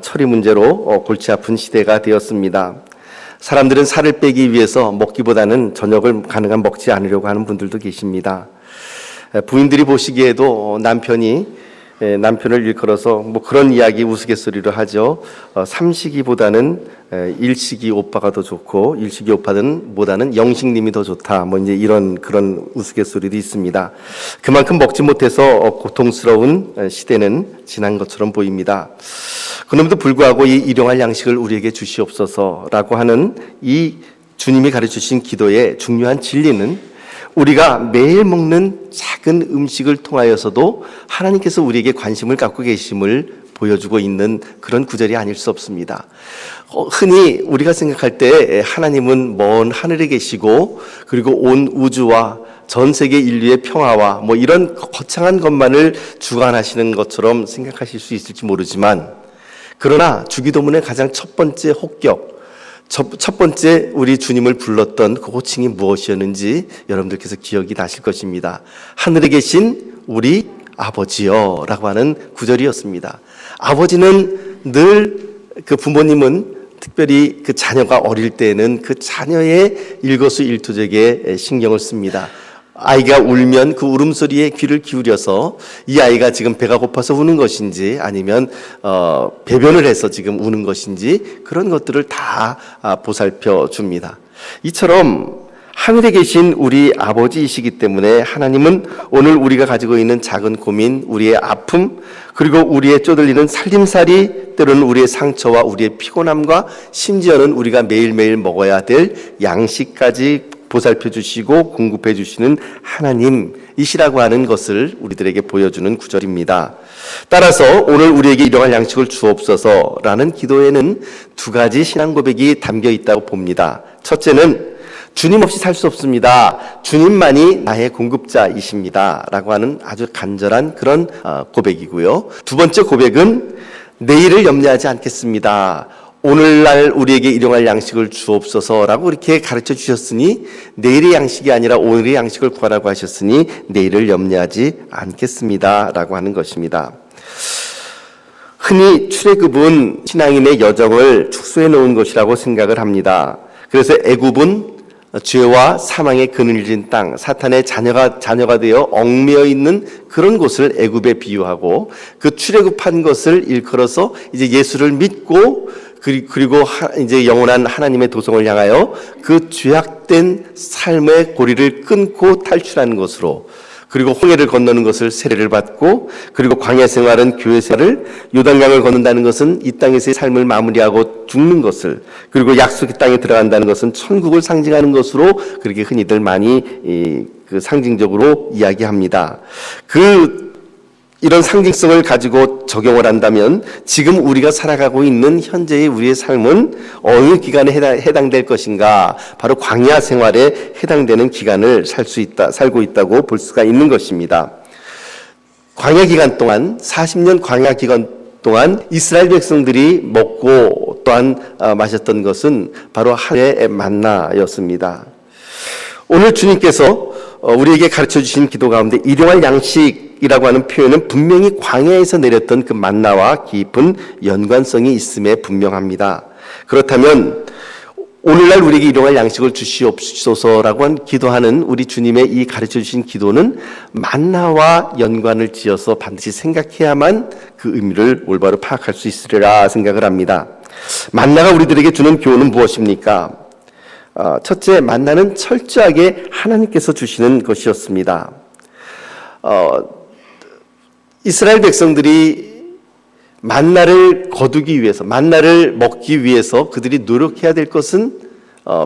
처리 문제로 골치 아픈 시대가 되었습니다. 사람들은 살을 빼기 위해서 먹기보다는 저녁을 가능한 먹지 않으려고 하는 분들도 계십니다. 부인들이 보시기에도 남편을 일컬어서 그런 이야기 우스갯소리로 하죠. 삼식이보다는 일식이 오빠가 더 좋고 일식이 오빠보다는 영식님이 더 좋다. 이제 그런 우스갯소리도 있습니다. 그만큼 먹지 못해서 고통스러운 시대는 지난 것처럼 보입니다. 그럼에도 불구하고 이 일용할 양식을 우리에게 주시옵소서라고 하는 이 주님이 가르치신 기도의 중요한 진리는 우리가 매일 먹는 작은 음식을 통하여서도 하나님께서 우리에게 관심을 갖고 계심을 보여주고 있는 그런 구절이 아닐 수 없습니다. 흔히 우리가 생각할 때 하나님은 먼 하늘에 계시고 그리고 온 우주와 전 세계 인류의 평화와 이런 거창한 것만을 주관하시는 것처럼 생각하실 수 있을지 모르지만, 그러나 주기도문의 가장 첫 번째 혹격, 첫 번째 우리 주님을 불렀던 그 호칭이 무엇이었는지 여러분들께서 기억이 나실 것입니다. 하늘에 계신 우리 아버지여 라고 하는 구절이었습니다. 아버지는 늘 부모님은 특별히 그 자녀가 어릴 때는 그 자녀의 일거수일투족에 신경을 씁니다. 아이가 울면 그 울음소리에 귀를 기울여서 이 아이가 지금 배가 고파서 우는 것인지 아니면 배변을 해서 지금 우는 것인지 그런 것들을 다 보살펴 줍니다. 이처럼 하늘에 계신 우리 아버지이시기 때문에 하나님은 오늘 우리가 가지고 있는 작은 고민, 우리의 아픔, 그리고 우리의 쪼들리는 살림살이, 때로는 우리의 상처와 우리의 피곤함과 심지어는 우리가 매일매일 먹어야 될 양식까지 보살펴 주시고 공급해 주시는 하나님이시라고 하는 것을 우리들에게 보여주는 구절입니다. 따라서 오늘 우리에게 일용할 양식을 주옵소서라는 기도에는 두 가지 신앙 고백이 담겨 있다고 봅니다. 첫째는 주님 없이 살 수 없습니다. 주님만이 나의 공급자이십니다. 라고 하는 아주 간절한 그런 고백이고요. 두 번째 고백은 내일을 염려하지 않겠습니다. 오늘날 우리에게 일용할 양식을 주옵소서라고 이렇게 가르쳐 주셨으니 내일의 양식이 아니라 오늘의 양식을 구하라고 하셨으니 내일을 염려하지 않겠습니다. 라고 하는 것입니다. 흔히 출애굽은 신앙인의 여정을 축소해 놓은 것이라고 생각을 합니다. 그래서 애굽은 죄와 사망의 그늘진 땅, 사탄의 자녀가 되어 얽매여 있는 그런 곳을 애굽에 비유하고, 그 출애굽한 것을 일컬어서 이제 예수를 믿고 그리고 이제 영원한 하나님의 도성을 향하여 그 죄악된 삶의 고리를 끊고 탈출하는 것으로, 그리고 홍해를 건너는 것을 세례를 받고, 그리고 광야 생활은 교회 생활을, 요단강을 건넌다는 것은 이 땅에서의 삶을 마무리하고 죽는 것을, 그리고 약속의 땅에 들어간다는 것은 천국을 상징하는 것으로 그렇게 흔히들 많이 그 상징적으로 이야기합니다. 이런 상징성을 가지고 적용을 한다면 지금 우리가 살아가고 있는 현재의 우리의 삶은 어느 기간에 해당될 것인가? 바로 광야 생활에 해당되는 기간을 살고 있다고 볼 수가 있는 것입니다. 광야 기간 동안, 40년 광야 기간 동안 이스라엘 백성들이 먹고 또한 마셨던 것은 바로 하늘의 만나였습니다. 오늘 주님께서 우리에게 가르쳐 주신 기도 가운데 일용할 양식이라고 하는 표현은 분명히 광야에서 내렸던 그 만나와 깊은 연관성이 있음에 분명합니다. 그렇다면 오늘날 우리에게 일용할 양식을 주시옵소서라고 한 기도하는 우리 주님의 이 가르쳐 주신 기도는 만나와 연관을 지어서 반드시 생각해야만 그 의미를 올바로 파악할 수 있으리라 생각을 합니다. 만나가 우리들에게 주는 교훈은 무엇입니까? 첫째, 만나는 철저하게 하나님께서 주시는 것이었습니다. 이스라엘 백성들이 만나를 거두기 위해서, 만나를 먹기 위해서 그들이 노력해야 될 것은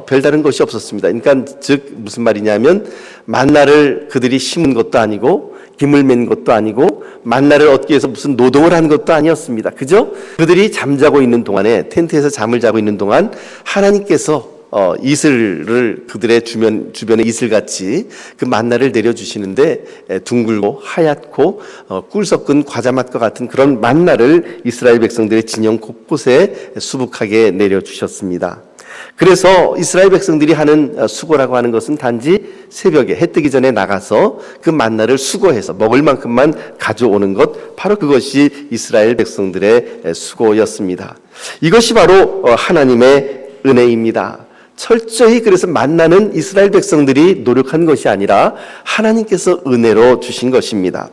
별다른 것이 없었습니다. 그러니까 즉 무슨 말이냐면, 만나를 그들이 심은 것도 아니고 김을 맨 것도 아니고 만나를 얻기 위해서 무슨 노동을 한 것도 아니었습니다. 그죠? 그들이 잠자고 있는 동안에, 텐트에서 잠을 자고 있는 동안 하나님께서 이슬을 그들의 주변에 이슬같이 그 만나를 내려주시는데, 둥글고 하얗고 꿀 섞은 과자맛과 같은 그런 만나를 이스라엘 백성들의 진영 곳곳에 수북하게 내려주셨습니다. 그래서 이스라엘 백성들이 하는 수고라고 하는 것은 단지 새벽에 해 뜨기 전에 나가서 그 만나를 수거해서 먹을 만큼만 가져오는 것, 바로 그것이 이스라엘 백성들의 수고였습니다. 이것이 바로 하나님의 은혜입니다. 철저히 그래서 만나는 이스라엘 백성들이 노력한 것이 아니라 하나님께서 은혜로 주신 것입니다.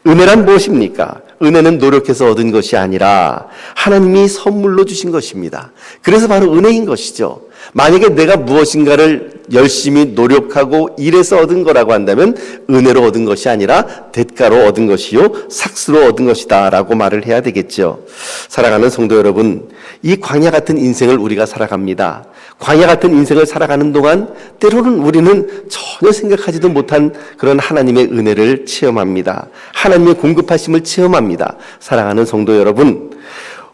은혜란 무엇입니까? 은혜는 노력해서 얻은 것이 아니라 하나님이 선물로 주신 것입니다. 그래서 바로 은혜인 것이죠. 만약에 내가 무엇인가를 열심히 노력하고 일해서 얻은 거라고 한다면 은혜로 얻은 것이 아니라 대가로 얻은 것이요 삭스로 얻은 것이다 라고 말을 해야 되겠죠. 사랑하는 성도 여러분, 이 광야 같은 인생을 우리가 살아갑니다. 광야 같은 인생을 살아가는 동안 때로는 우리는 전혀 생각하지도 못한 그런 하나님의 은혜를 체험합니다. 하나님의 공급하심을 체험합니다. 사랑하는 성도 여러분,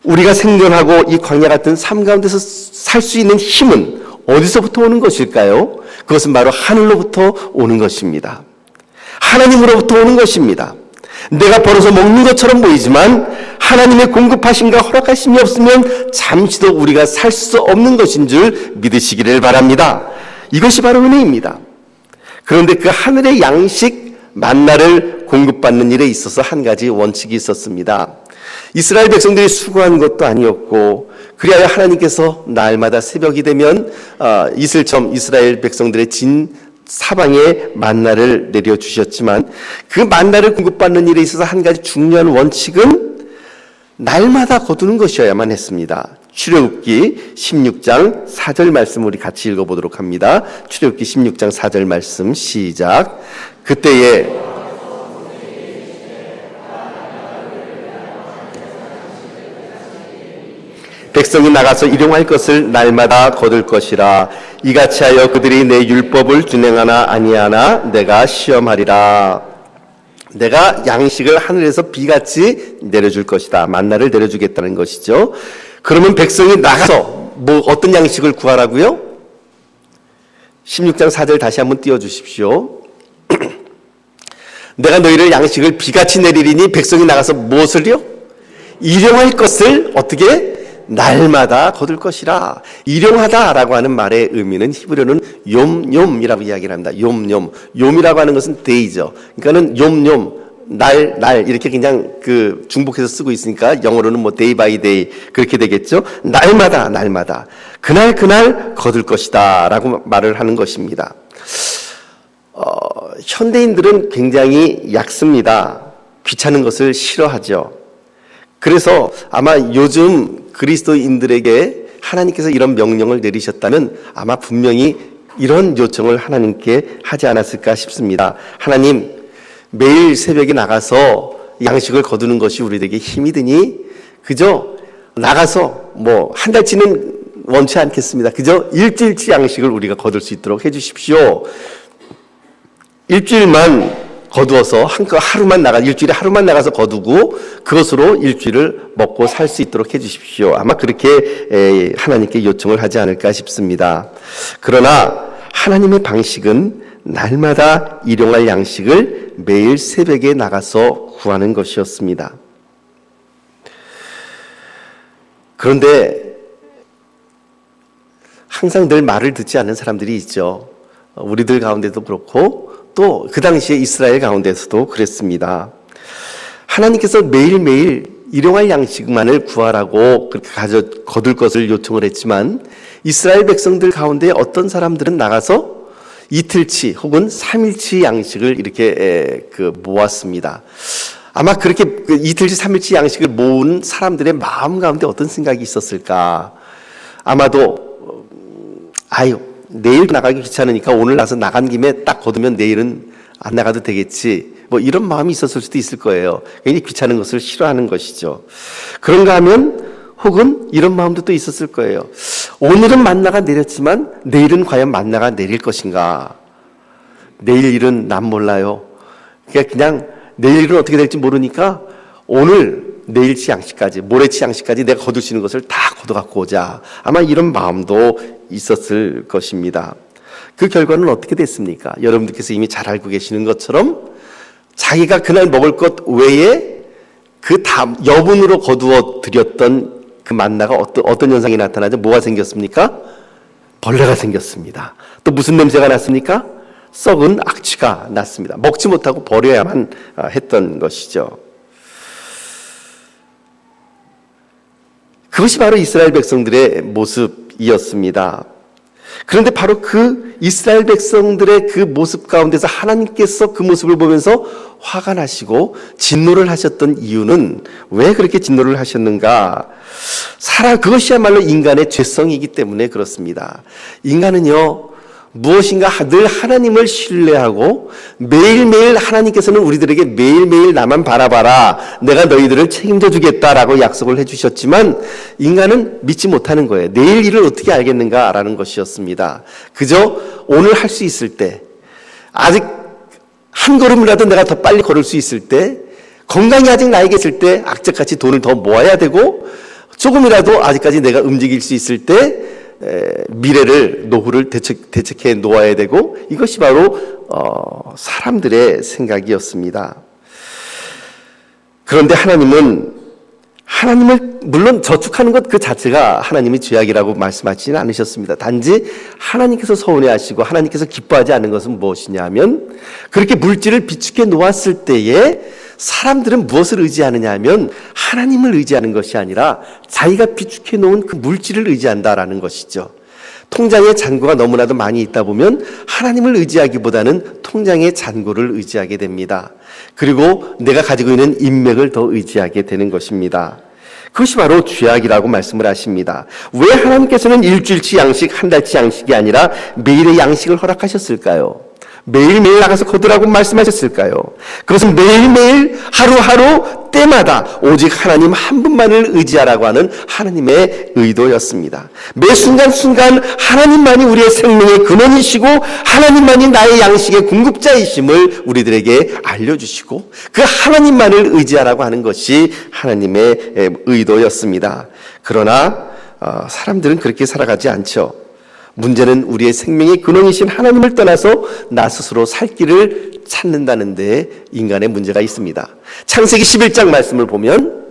우리가 생존하고 이 광야 같은 삶 가운데서 살 수 있는 힘은 어디서부터 오는 것일까요? 그것은 바로 하늘로부터 오는 것입니다. 하나님으로부터 오는 것입니다. 내가 벌어서 먹는 것처럼 보이지만 하나님의 공급하심과 허락하심이 없으면 잠시도 우리가 살 수 없는 것인 줄 믿으시기를 바랍니다. 이것이 바로 은혜입니다. 그런데 그 하늘의 양식 만나를 공급받는 일에 있어서 한 가지 원칙이 있었습니다. 이스라엘 백성들이 수고한 것도 아니었고, 그리하여 하나님께서 날마다 새벽이 되면 이슬처럼 이스라엘 백성들의 진 사방에 만나를 내려주셨지만, 그 만나를 공급받는 일에 있어서 한 가지 중요한 원칙은 날마다 거두는 것이어야만 했습니다. 출애굽기 16장 4절 말씀 우리 같이 읽어보도록 합니다. 출애굽기 16장 4절 말씀 시작. 그때에 백성이 나가서 일용할 것을 날마다 거둘 것이라. 이같이 하여 그들이 내 율법을 준행하나 아니하나 내가 시험하리라. 내가 양식을 하늘에서 비같이 내려줄 것이다. 만나를 내려주겠다는 것이죠. 그러면 백성이 나가서 어떤 양식을 구하라고요? 16장 4절 다시 한번 띄워주십시오. 내가 너희를 양식을 비같이 내리리니 백성이 나가서 무엇을요? 일용할 것을 어떻게? 날마다 거둘 것이라. 일용하다라고 하는 말의 의미는 히브리어는 욤욤이라고 이야기를 합니다. 욤욤. 욤이라고 하는 것은 데이죠. 그러니까는 욤욤. 날 이렇게 그냥 그 중복해서 쓰고 있으니까 영어로는 데이 바이 데이 그렇게 되겠죠. 날마다 그날 거둘 것이다라고 말을 하는 것입니다. 현대인들은 굉장히 얕습니다. 귀찮은 것을 싫어하죠. 그래서 아마 요즘 그리스도인들에게 하나님께서 이런 명령을 내리셨다면 아마 분명히 이런 요청을 하나님께 하지 않았을까 싶습니다. 하나님, 매일 새벽에 나가서 양식을 거두는 것이 우리에게 힘이 드니 그저 나가서 한 달치는 원치 않겠습니다. 그저 일주일치 양식을 우리가 거둘 수 있도록 해주십시오. 일주일만 거두어서 일주일에 하루만 나가서 거두고 그것으로 일주일을 먹고 살 수 있도록 해주십시오. 아마 그렇게 하나님께 요청을 하지 않을까 싶습니다. 그러나 하나님의 방식은 날마다 일용할 양식을 매일 새벽에 나가서 구하는 것이었습니다. 그런데 항상 늘 말을 듣지 않는 사람들이 있죠. 우리들 가운데도 그렇고 또 그 당시에 이스라엘 가운데서도 그랬습니다. 하나님께서 매일매일 일용할 양식만을 구하라고 그렇게 거둘 것을 요청을 했지만 이스라엘 백성들 가운데 어떤 사람들은 나가서 이틀치 혹은 3일치 양식을 이렇게 모았습니다. 아마 그렇게 이틀치 3일치 양식을 모은 사람들의 마음 가운데 어떤 생각이 있었을까? 아마도 내일 나가기 귀찮으니까 오늘 나서 나간 김에 딱 거두면 내일은 안 나가도 되겠지. 이런 마음이 있었을 수도 있을 거예요. 굉장히 귀찮은 것을 싫어하는 것이죠. 그런가 하면 혹은 이런 마음도 또 있었을 거예요. 오늘은 만나가 내렸지만 내일은 과연 만나가 내릴 것인가? 내일 일은 난 몰라요. 그냥 내일 일은 어떻게 될지 모르니까 내일치 양식까지, 모레치 양식까지 내가 거둘 수 있는 것을 다 거둬갖고 오자. 아마 이런 마음도 있었을 것입니다. 그 결과는 어떻게 됐습니까? 여러분들께서 이미 잘 알고 계시는 것처럼 자기가 그날 먹을 것 외에 그 다음 여분으로 거두어 드렸던 그 만나가 어떤 현상이 나타나죠? 뭐가 생겼습니까? 벌레가 생겼습니다. 또 무슨 냄새가 났습니까? 썩은 악취가 났습니다. 먹지 못하고 버려야만 했던 것이죠. 그것이 바로 이스라엘 백성들의 모습이었습니다. 그런데 바로 그 이스라엘 백성들의 그 모습 가운데서 하나님께서 그 모습을 보면서 화가 나시고 진노를 하셨던 이유는 왜 그렇게 진노를 하셨는가? 그것이야말로 인간의 죄성이기 때문에 그렇습니다. 인간은요, 무엇인가 늘 하나님을 신뢰하고 매일매일 하나님께서는 우리들에게 매일매일 나만 바라봐라, 내가 너희들을 책임져 주겠다라고 약속을 해주셨지만 인간은 믿지 못하는 거예요. 내일 일을 어떻게 알겠는가라는 것이었습니다. 그저 오늘 할 수 있을 때, 아직 한 걸음이라도 내가 더 빨리 걸을 수 있을 때, 건강이 아직 나에게 있을 때 악착같이 돈을 더 모아야 되고, 조금이라도 아직까지 내가 움직일 수 있을 때 미래를, 노후를 대책해 놓아야 되고, 이것이 바로 사람들의 생각이었습니다. 그런데 하나님을 물론 저축하는 것 그 자체가 하나님이 죄악이라고 말씀하시지는 않으셨습니다. 단지 하나님께서 서운해하시고 하나님께서 기뻐하지 않는 것은 무엇이냐면, 그렇게 물질을 비축해 놓았을 때에 사람들은 무엇을 의지하느냐 하면 하나님을 의지하는 것이 아니라 자기가 비축해 놓은 그 물질을 의지한다라는 것이죠. 통장에 잔고가 너무나도 많이 있다 보면 하나님을 의지하기보다는 통장의 잔고를 의지하게 됩니다. 그리고 내가 가지고 있는 인맥을 더 의지하게 되는 것입니다. 그것이 바로 죄악이라고 말씀을 하십니다. 왜 하나님께서는 일주일치 양식, 한 달치 양식이 아니라 매일의 양식을 허락하셨을까요? 매일매일 나가서 거두라고 말씀하셨을까요? 그것은 매일매일 하루하루 때마다 오직 하나님 한 분만을 의지하라고 하는 하나님의 의도였습니다. 매 순간순간 하나님만이 우리의 생명의 근원이시고 하나님만이 나의 양식의 공급자이심을 우리들에게 알려주시고 그 하나님만을 의지하라고 하는 것이 하나님의 의도였습니다. 그러나 사람들은 그렇게 살아가지 않죠. 문제는 우리의 생명의 근원이신 하나님을 떠나서 나 스스로 살 길을 찾는다는 데 인간의 문제가 있습니다. 창세기 11장 말씀을 보면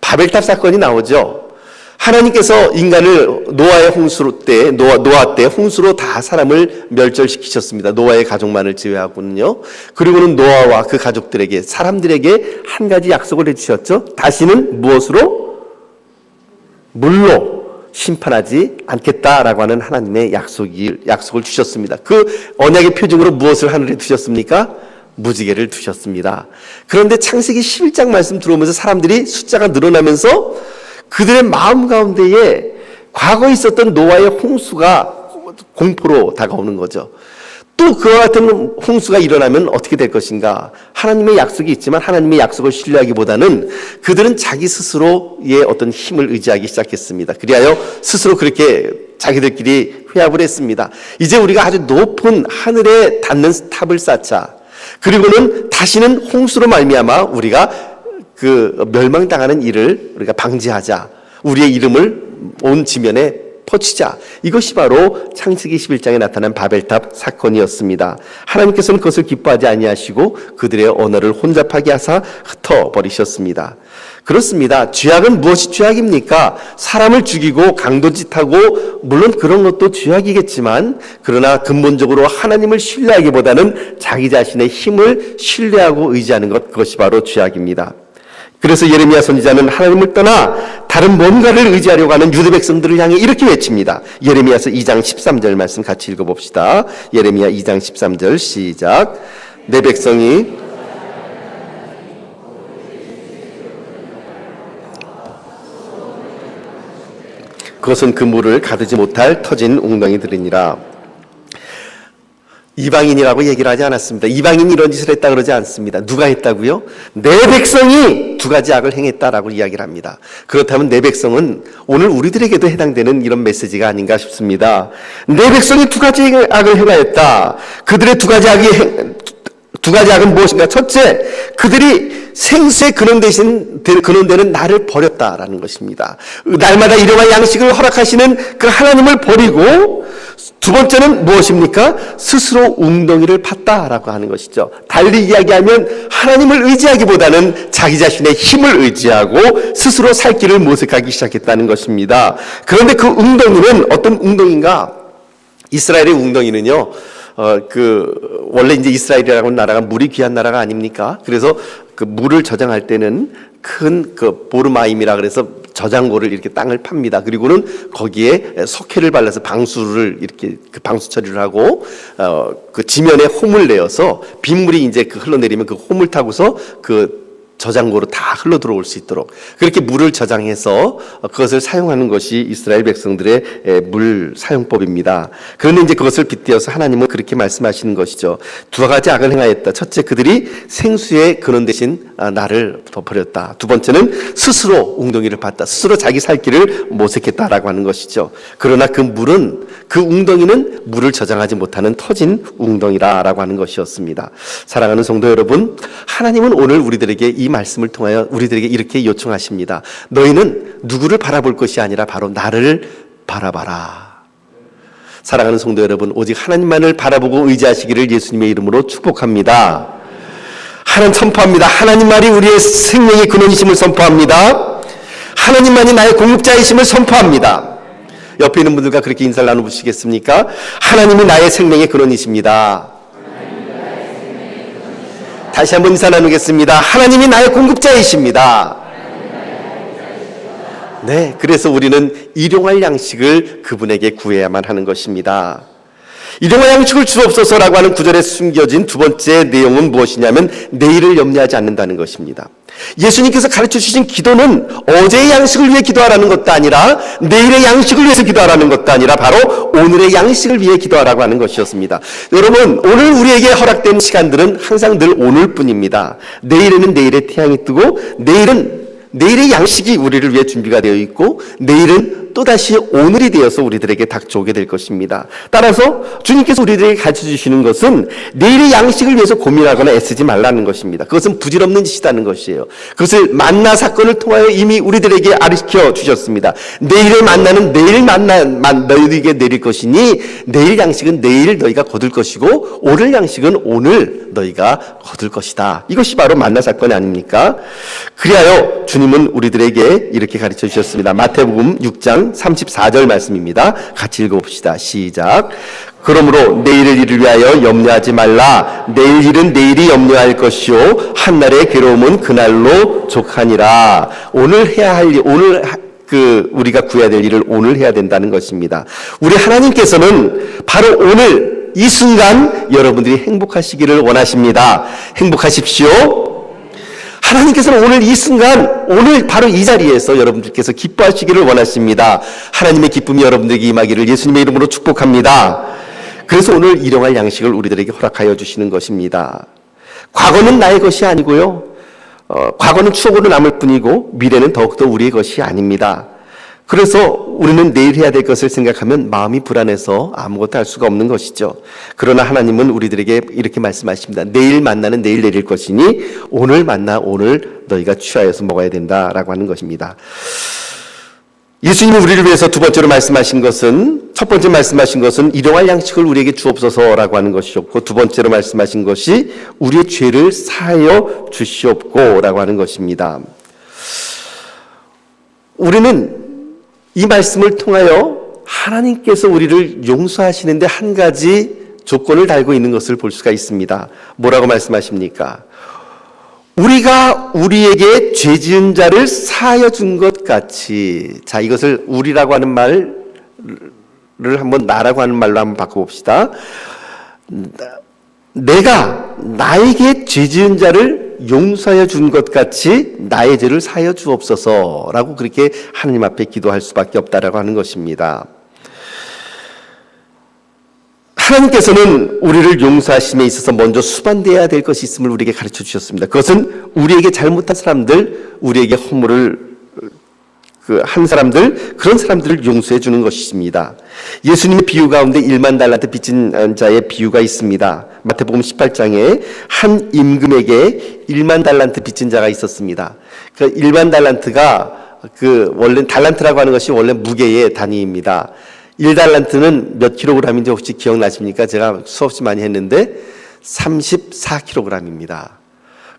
바벨탑 사건이 나오죠. 하나님께서 인간을 노아의 홍수로 때, 노아 때 홍수로 다 사람을 멸절시키셨습니다. 노아의 가족만을 제외하고는요. 그리고는 노아와 그 가족들에게, 사람들에게 한 가지 약속을 해주셨죠. 다시는 무엇으로? 물로 심판하지 않겠다라고 하는 하나님의 약속을 주셨습니다. 그 언약의 표징으로 무엇을 하늘에 두셨습니까? 무지개를 두셨습니다. 그런데 창세기 11장 말씀 들어오면서 사람들이 숫자가 늘어나면서 그들의 마음 가운데에 과거에 있었던 노아의 홍수가 공포로 다가오는 거죠. 또 그와 같은 홍수가 일어나면 어떻게 될 것인가? 하나님의 약속이 있지만 하나님의 약속을 신뢰하기보다는 그들은 자기 스스로의 어떤 힘을 의지하기 시작했습니다. 그리하여 스스로 그렇게 자기들끼리 회합을 했습니다. 이제 우리가 아주 높은 하늘에 닿는 탑을 쌓자. 그리고는 다시는 홍수로 말미암아 우리가 그 멸망당하는 일을 우리가 방지하자. 우리의 이름을 온 지면에 퍼치자. 이것이 바로 창세기 11장에 나타난 바벨탑 사건이었습니다. 하나님께서는 그것을 기뻐하지 아니하시고 그들의 언어를 혼잡하게 하사 흩어버리셨습니다. 그렇습니다. 죄악은 무엇이 죄악입니까? 사람을 죽이고 강도짓하고 물론 그런 것도 죄악이겠지만 그러나 근본적으로 하나님을 신뢰하기보다는 자기 자신의 힘을 신뢰하고 의지하는 것, 그것이 바로 죄악입니다. 그래서 예레미야 선지자는 하나님을 떠나 다른 뭔가를 의지하려고 하는 유대 백성들을 향해 이렇게 외칩니다. 예레미야서 2장 13절 말씀 같이 읽어봅시다. 예레미야 2장 13절 시작. 내 백성이 그것은 그 물을 가두지 못할 터진 웅덩이들이니라. 이방인이라고 얘기를 하지 않았습니다. 이방인이 이런 짓을 했다 그러지 않습니다. 누가 했다고요? 내 백성이 두 가지 악을 행했다라고 이야기를 합니다. 그렇다면 내 백성은 오늘 우리들에게도 해당되는 이런 메시지가 아닌가 싶습니다. 내 백성이 두 가지 악을 행하였다. 그들의 두 가지 악은 무엇인가? 첫째, 그들이 생수의 근원되는 나를 버렸다라는 것입니다. 날마다 일용할 양식을 허락하시는 그 하나님을 버리고, 두 번째는 무엇입니까? 스스로 웅덩이를 팠다라고 하는 것이죠. 달리 이야기하면 하나님을 의지하기보다는 자기 자신의 힘을 의지하고 스스로 살 길을 모색하기 시작했다는 것입니다. 그런데 그 웅덩이는 어떤 웅덩이인가? 이스라엘의 웅덩이는요, 원래 이제 이스라엘이라고 하는 나라가 물이 귀한 나라가 아닙니까? 그래서 그 물을 저장할 때는 큰 보르마임이라 그래서 저장고를 이렇게 땅을 팝니다. 그리고는 거기에 석회를 발라서 방수를 이렇게 방수 처리를 하고, 그 지면에 홈을 내어서 빗물이 이제 흘러내리면 그 홈을 타고서 저장고로 다 흘러 들어올 수 있도록 그렇게 물을 저장해서 그것을 사용하는 것이 이스라엘 백성들의 물 사용법입니다. 그런데 이제 그것을 빗대어서 하나님은 그렇게 말씀하시는 것이죠. 두 가지 악을 행하였다. 첫째, 그들이 생수의 근원 대신 나를 덮어버렸다. 두 번째는 스스로 웅덩이를 팠다. 스스로 자기 살 길을 모색했다라고 하는 것이죠. 그러나 그 웅덩이는 물을 저장하지 못하는 터진 웅덩이라고 하는 것이었습니다. 사랑하는 성도 여러분, 하나님은 오늘 우리들에게 이 말씀을 통하여 우리들에게 이렇게 요청하십니다. 너희는 누구를 바라볼 것이 아니라 바로 나를 바라봐라. 사랑하는 성도 여러분, 오직 하나님만을 바라보고 의지하시기를 예수님의 이름으로 축복합니다. 하나님 선포합니다. 하나님만이 우리의 생명의 근원이심을 선포합니다. 하나님만이 나의 공급자이심을 선포합니다. 옆에 있는 분들과 그렇게 인사를 나눠보시겠습니까? 하나님이 나의 생명의 근원이십니다. 다시 한번 인사 나누겠습니다. 하나님이 나의 공급자이십니다. 네, 그래서 우리는 일용할 양식을 그분에게 구해야만 하는 것입니다. 일용할 양식을 주옵소서라고 하는 구절에 숨겨진 두 번째 내용은 무엇이냐면 내일을 염려하지 않는다는 것입니다. 예수님께서 가르쳐 주신 기도는 어제의 양식을 위해 기도하라는 것도 아니라 내일의 양식을 위해서 기도하라는 것도 아니라 바로 오늘의 양식을 위해 기도하라고 하는 것이었습니다. 여러분, 오늘 우리에게 허락된 시간들은 항상 늘 오늘뿐입니다. 내일에는 내일의 태양이 뜨고 내일의 양식이 우리를 위해 준비가 되어 있고 내일은 또다시 오늘이 되어서 우리들에게 닥쳐오게 될 것입니다. 따라서 주님께서 우리들에게 가르쳐주시는 것은 내일의 양식을 위해서 고민하거나 애쓰지 말라는 것입니다. 그것은 부질없는 짓이라는 것이에요. 그것을 만나 사건을 통하여 이미 우리들에게 가르쳐 주셨습니다. 내일의 만나는 내일 너희에게 내릴 것이니 내일 양식은 내일 너희가 거둘 것이고 오늘 양식은 오늘 너희가 거둘 것이다. 이것이 바로 만나 사건이 아닙니까? 그리하여 주님은 우리들에게 이렇게 가르쳐 주셨습니다. 마태복음 6장 34절 말씀입니다. 같이 읽어봅시다. 시작. 그러므로 내일의 일을 위하여 염려하지 말라. 내일 일은 내일이 염려할 것이요 한날의 괴로움은 그날로 족하니라. 오늘 해야 할 일, 우리가 구해야 될 일을 오늘 해야 된다는 것입니다. 우리 하나님께서는 바로 오늘 이 순간 여러분들이 행복하시기를 원하십니다. 행복하십시오. 하나님께서는 오늘 이 순간, 오늘 바로 이 자리에서 여러분들께서 기뻐하시기를 원하십니다. 하나님의 기쁨이 여러분들에게 임하기를 예수님의 이름으로 축복합니다. 그래서 오늘 일용할 양식을 우리들에게 허락하여 주시는 것입니다. 과거는 나의 것이 아니고요. 과거는 추억으로 남을 뿐이고 미래는 더욱더 우리의 것이 아닙니다. 그래서 우리는 내일 해야 될 것을 생각하면 마음이 불안해서 아무것도 할 수가 없는 것이죠. 그러나 하나님은 우리들에게 이렇게 말씀하십니다. 내일 만나는 내일 내릴 것이니 오늘 만나 오늘 너희가 취하여서 먹어야 된다라고 하는 것입니다. 예수님이 우리를 위해서 두 번째로 말씀하신 것은, 첫 번째 말씀하신 것은 일용할 양식을 우리에게 주옵소서라고 하는 것이었고, 두 번째로 말씀하신 것이 우리의 죄를 사하여 주시옵고라고 하는 것입니다. 우리는 이 말씀을 통하여 하나님께서 우리를 용서하시는데 한 가지 조건을 달고 있는 것을 볼 수가 있습니다. 뭐라고 말씀하십니까? 우리가 우리에게 죄 지은 자를 사하여 준 것 같이. 자, 이것을 우리라고 하는 말을 한번 나라고 하는 말로 한번 바꿔봅시다. 내가 나에게 죄 지은 자를 용서하여 준 것 같이 나의 죄를 사하여 주옵소서라고 그렇게 하나님 앞에 기도할 수밖에 없다라고 하는 것입니다. 하나님께서는 우리를 용서하심에 있어서 먼저 수반되어야 될 것이 있음을 우리에게 가르쳐 주셨습니다. 그것은 우리에게 잘못한 사람들, 우리에게 허물을 한 사람들, 그런 사람들을 용서해 주는 것입니다. 예수님의 비유 가운데 1만 달란트 빚진 자의 비유가 있습니다. 마태복음 18장에 한 임금에게 1만 달란트 빚진 자가 있었습니다. 그 1만 달란트가 원래 달란트라고 하는 것이 원래 무게의 단위입니다. 1달란트는 몇 킬로그램인지 혹시 기억나십니까? 제가 수없이 많이 했는데 34킬로그램입니다.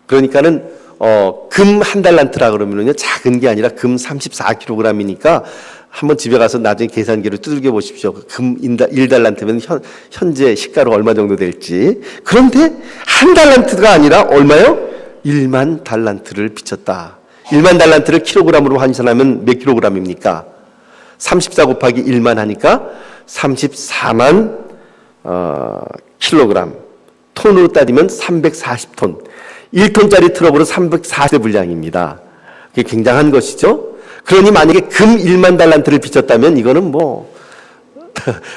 그러니까는 금 한 달란트라 그러면은요, 작은 게 아니라 금 34kg이니까 한번 집에 가서 나중에 계산기를 두들겨 보십시오. 금 1달란트면 현재 시가로 얼마 정도 될지. 그런데 한 달란트가 아니라 얼마요? 1만 달란트를 비쳤다. 1만 달란트를 킬로그램으로 환산하면 몇 킬로그램입니까? 34 곱하기 1만 하니까 34만 킬로그램. 톤으로 따지면 340톤. 1톤짜리 트럭으로 340의 분량입니다. 그게 굉장한 것이죠. 그러니 만약에 금 1만 달란트를 비쳤다면 이거는 뭐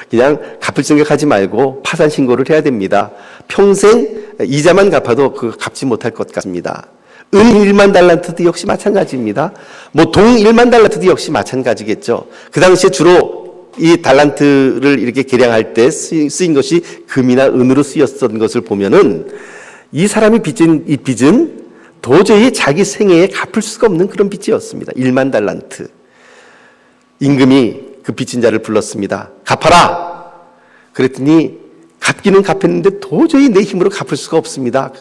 그냥 갚을 생각하지 말고 파산 신고를 해야 됩니다. 평생 이자만 갚아도 그 갚지 못할 것 같습니다. 은 1만 달란트도 역시 마찬가지입니다. 뭐 동 1만 달란트도 역시 마찬가지겠죠. 그 당시에 주로 이 달란트를 이렇게 계량할 때 쓰인 것이 금이나 은으로 쓰였던 것을 보면은 이 사람이 빚은 이 빚은 도저히 자기 생애에 갚을 수가 없는 그런 빚이었습니다. 1만 달란트. 임금이 그 빚진 자를 불렀습니다. 갚아라! 그랬더니 갚기는 갚았는데 도저히 내 힘으로 갚을 수가 없습니다.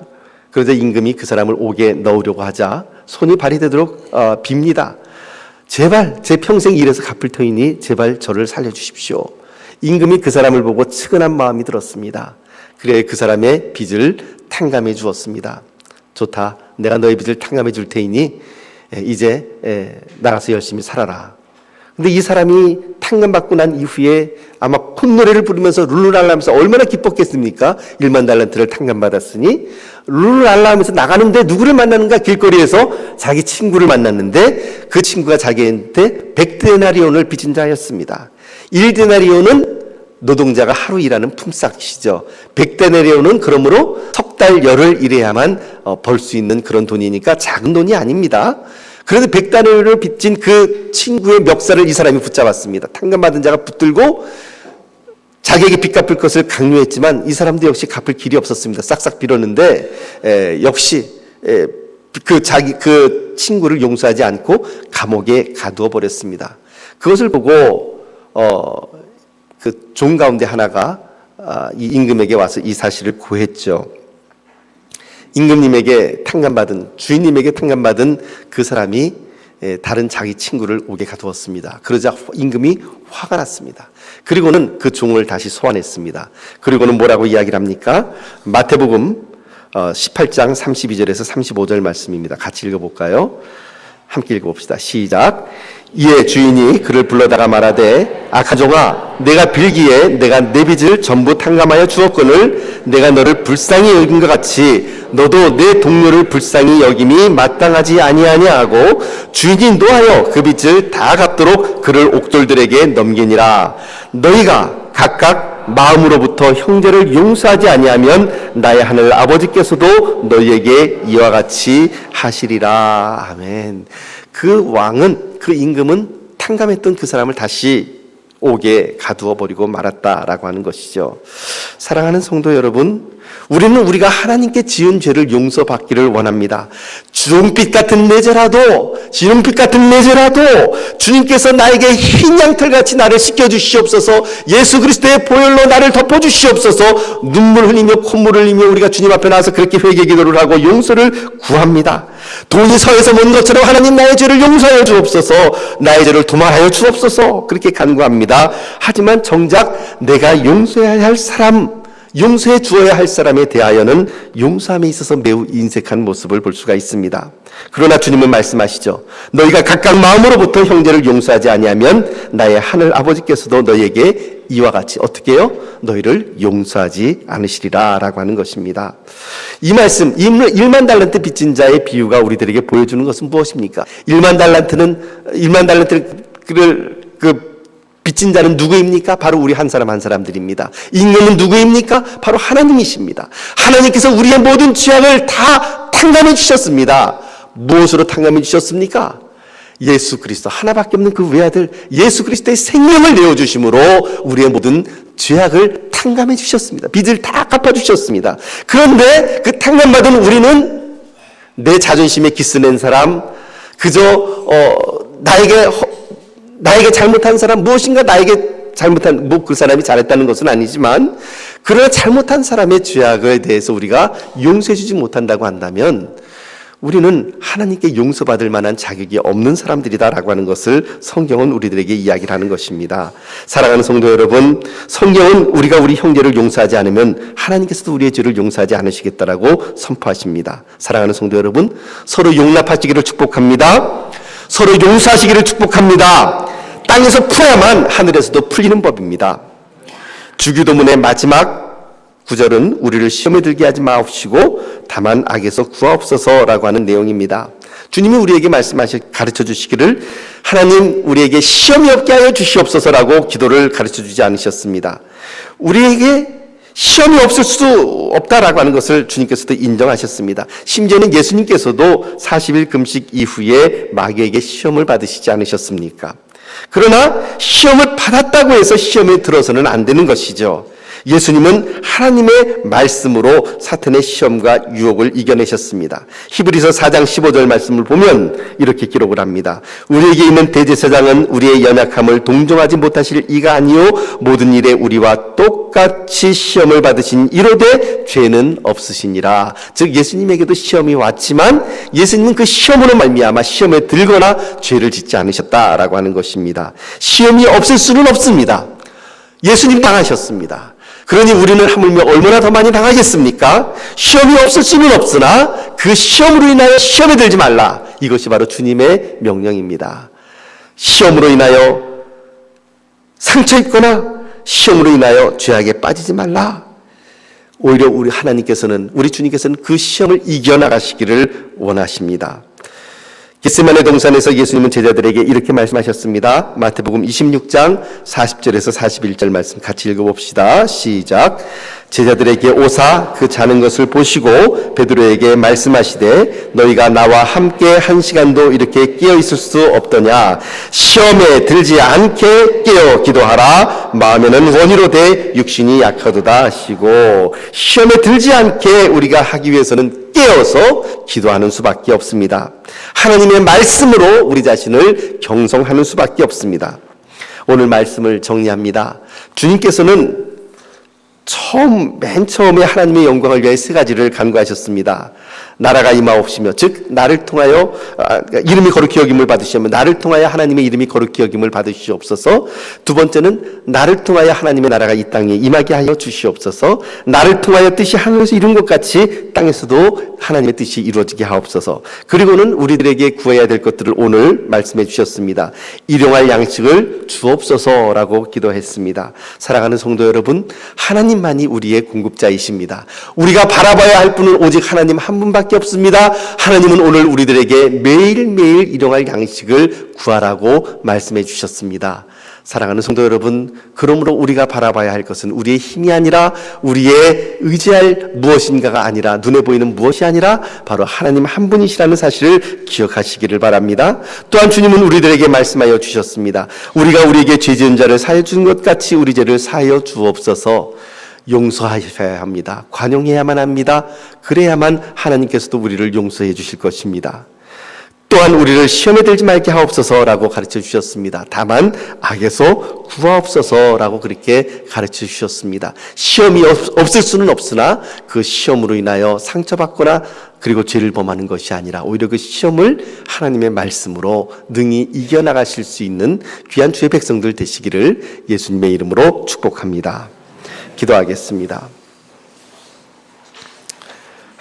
그러자 임금이 그 사람을 옥에 넣으려고 하자 손이 발이 되도록 빕니다. 제발 제 평생 일해서 갚을 터이니 제발 저를 살려주십시오. 임금이 그 사람을 보고 측은한 마음이 들었습니다. 그래 그 사람의 빚을 탕감해 주었습니다. 좋다. 내가 너의 빚을 탕감해 줄 테이니 이제 나가서 열심히 살아라. 근데 이 사람이 탕감받고 난 이후에 아마 콧노래를 부르면서 룰루랄라 하면서 얼마나 기뻤겠습니까? 1만 달란트를 탕감받았으니 룰루랄라 하면서 나가는데 누구를 만나는가? 길거리에서 자기 친구를 만났는데 그 친구가 자기한테 100데나리온을 빚은 자였습니다. 1데나리온은 노동자가 하루 일하는 품삯이죠. 100데나리온은 그러므로 석 달 열흘 일해야만 벌 수 있는 그런 돈이니까 작은 돈이 아닙니다. 그래서 100데나리온을 빚진 그 친구의 멱살을 이 사람이 붙잡았습니다. 탕감받은 자가 붙들고 자기에게 빚 갚을 것을 강요했지만 이 사람도 역시 갚을 길이 없었습니다. 싹싹 빌었는데 역시 그 친구를 용서하지 않고 감옥에 가두어 버렸습니다. 그것을 보고 그 종 가운데 하나가 이 임금에게 와서 이 사실을 고했죠. 임금님에게 탕감받은 주인님에게 탕감받은 그 사람이 다른 자기 친구를 옥에 가두었습니다. 그러자 임금이 화가 났습니다. 그리고는 그 종을 다시 소환했습니다. 그리고는 뭐라고 이야기를 합니까? 마태복음 18장 32절에서 35절 말씀입니다. 같이 읽어볼까요? 함께 읽어봅시다. 시작. 이에 주인이 그를 불러다가 말하되 악한 종아 내가 빌기에 내가 내 빚을 전부 탕감하여 주었거늘 내가 너를 불쌍히 여긴 것 같이 너도 내 동료를 불쌍히 여김이 마땅하지 아니하냐 하고 주인이 노하여 그 빚을 다 갚도록 그를 옥돌들에게 넘기니라. 너희가 각각 마음으로부터 형제를 용서하지 아니하면 나의 하늘 아버지께서도 너희에게 이와 같이 하시리라. 아멘. 그 왕은 그 임금은 탕감했던 그 사람을 다시 옥에 가두어 버리고 말았다라고 하는 것이죠. 사랑하는 성도 여러분, 우리는 우리가 하나님께 지은 죄를 용서받기를 원합니다. 주홍빛 같은 내 죄라도 진홍빛 같은 내 죄라도 주님께서 나에게 흰 양털같이 나를 씻겨주시옵소서. 예수 그리스도의 보혈로 나를 덮어주시옵소서. 눈물 흘리며 콧물 흘리며 우리가 주님 앞에 나와서 그렇게 회개 기도를 하고 용서를 구합니다. 돈이 서에서 먼 것처럼 하나님 나의 죄를 용서하여 주옵소서. 나의 죄를 도말하여 주옵소서. 그렇게 간구합니다. 하지만 정작 내가 용서해야 할 사람, 용서해 주어야 할 사람에 대하여는 용서함에 있어서 매우 인색한 모습을 볼 수가 있습니다. 그러나 주님은 말씀하시죠. 너희가 각각 마음으로부터 형제를 용서하지 아니하면 나의 하늘 아버지께서도 너희에게 이와 같이 어떻게 해요? 너희를 용서하지 않으시리라 라고 하는 것입니다. 이 말씀 1만 달란트 빚진 자의 비유가 우리들에게 보여주는 것은 무엇입니까? 1만 달란트를 빚진 자는 누구입니까? 바로 우리 한 사람 한 사람들입니다. 임금은 누구입니까? 바로 하나님이십니다. 하나님께서 우리의 모든 죄악을 다 탕감해 주셨습니다. 무엇으로 탕감해 주셨습니까? 예수 그리스도 하나밖에 없는 그 외아들 예수 그리스도의 생명을 내어주심으로 우리의 모든 죄악을 탕감해 주셨습니다. 빚을 다 갚아주셨습니다. 그런데 그 탕감받은 우리는 내 자존심에 기스낸 사람, 그저 나에게 잘못한 사람, 무엇인가 나에게 잘못한, 그 사람이 잘했다는 것은 아니지만, 그러나 잘못한 사람의 죄악에 대해서 우리가 용서해주지 못한다고 한다면, 우리는 하나님께 용서받을 만한 자격이 없는 사람들이다라고 하는 것을 성경은 우리들에게 이야기를 하는 것입니다. 사랑하는 성도 여러분, 성경은 우리가 우리 형제를 용서하지 않으면 하나님께서도 우리의 죄를 용서하지 않으시겠다라고 선포하십니다. 사랑하는 성도 여러분, 서로 용납하시기를 축복합니다. 서로 용서하시기를 축복합니다. 땅에서 풀어야만 하늘에서도 풀리는 법입니다. 주기도문의 마지막 구절은 우리를 시험에 들게 하지 마옵시고 다만 악에서 구하옵소서라고 하는 내용입니다. 주님이 우리에게 가르쳐 주시기를 하나님 우리에게 시험이 없게 하여 주시옵소서라고 기도를 가르쳐 주지 않으셨습니다. 우리에게 시험이 없을 수 없다라고 하는 것을 주님께서도 인정하셨습니다. 심지어는 예수님께서도 40일 금식 이후에 마귀에게 시험을 받으시지 않으셨습니까? 그러나 시험을 받았다고 해서 시험에 들어서는 안 되는 것이죠. 예수님은 하나님의 말씀으로 사탄의 시험과 유혹을 이겨내셨습니다. 히브리서 4장 15절 말씀을 보면 이렇게 기록을 합니다. 우리에게 있는 대제사장은 우리의 연약함을 동정하지 못하실 이가 아니요 모든 일에 우리와 똑같이 시험을 받으신 이로되 죄는 없으시니라. 즉 예수님에게도 시험이 왔지만 예수님은 그 시험으로 말미암아 시험에 들거나 죄를 짓지 않으셨다라고 하는 것입니다. 시험이 없을 수는 없습니다. 예수님 당하셨습니다. 그러니 우리는 하물며 얼마나 더 많이 당하겠습니까? 시험이 없을 수는 없으나 그 시험으로 인하여 시험에 들지 말라. 이것이 바로 주님의 명령입니다. 시험으로 인하여 상처 입거나 시험으로 인하여 죄악에 빠지지 말라. 오히려 우리 하나님께서는 우리 주님께서는 그 시험을 이겨나가시기를 원하십니다. 겟세마네 동산에서 예수님은 제자들에게 이렇게 말씀하셨습니다. 마태복음 26장 40절에서 41절 말씀 같이 읽어봅시다. 시작. 제자들에게 오사 그 자는 것을 보시고 베드로에게 말씀하시되 너희가 나와 함께 한 시간도 이렇게 깨어 있을 수 없더냐. 시험에 들지 않게 깨어 기도하라. 마음에는 원이로 돼 육신이 약하도다 하시고, 시험에 들지 않게 우리가 하기 위해서는 깨어서 기도하는 수밖에 없습니다. 하나님의 말씀으로 우리 자신을 경성하는 수밖에 없습니다. 오늘 말씀을 정리합니다. 주님께서는 맨 처음에 하나님의 영광을 위해 세 가지를 간구하셨습니다. 나라가 임하옵시며, 즉 나를 통하여 이름이 거룩히 여김을 받으시며 나를 통하여 하나님의 이름이 거룩히 여김을 받으시옵소서. 두 번째는 나를 통하여 하나님의 나라가 이 땅에 임하게 하여 주시옵소서. 나를 통하여 뜻이 하늘에서 이룬 것 같이 땅에서도 하나님의 뜻이 이루어지게 하옵소서. 그리고는 우리들에게 구해야 될 것들을 오늘 말씀해 주셨습니다. 일용할 양식을 주옵소서라고 기도했습니다. 사랑하는 성도 여러분, 하나님만이 우리의 공급자이십니다. 우리가 바라봐야 할 분은 오직 하나님 한 분밖에 없습니다. 하나님은 오늘 우리들에게 매일매일 일용할 양식을 구하라고 말씀해 주셨습니다. 사랑하는 성도 여러분, 그러므로 우리가 바라봐야 할 것은 우리의 힘이 아니라, 우리의 의지할 무엇인가가 아니라, 눈에 보이는 무엇이 아니라 바로 하나님 한 분이시라는 사실을 기억하시기를 바랍니다. 또한 주님은 우리들에게 말씀하여 주셨습니다. 우리가 우리에게 죄 지은 자를 사하여 준 것 같이 우리 죄를 사하여 주옵소서. 용서하셔야 합니다. 관용해야만 합니다. 그래야만 하나님께서도 우리를 용서해 주실 것입니다. 또한 우리를 시험에 들지 말게 하옵소서라고 가르쳐 주셨습니다. 다만 악에서 구하옵소서라고 그렇게 가르쳐 주셨습니다. 시험이 없을 수는 없으나 그 시험으로 인하여 상처받거나 그리고 죄를 범하는 것이 아니라 오히려 그 시험을 하나님의 말씀으로 능히 이겨나가실 수 있는 귀한 주의 백성들 되시기를 예수님의 이름으로 축복합니다. 기도하겠습니다.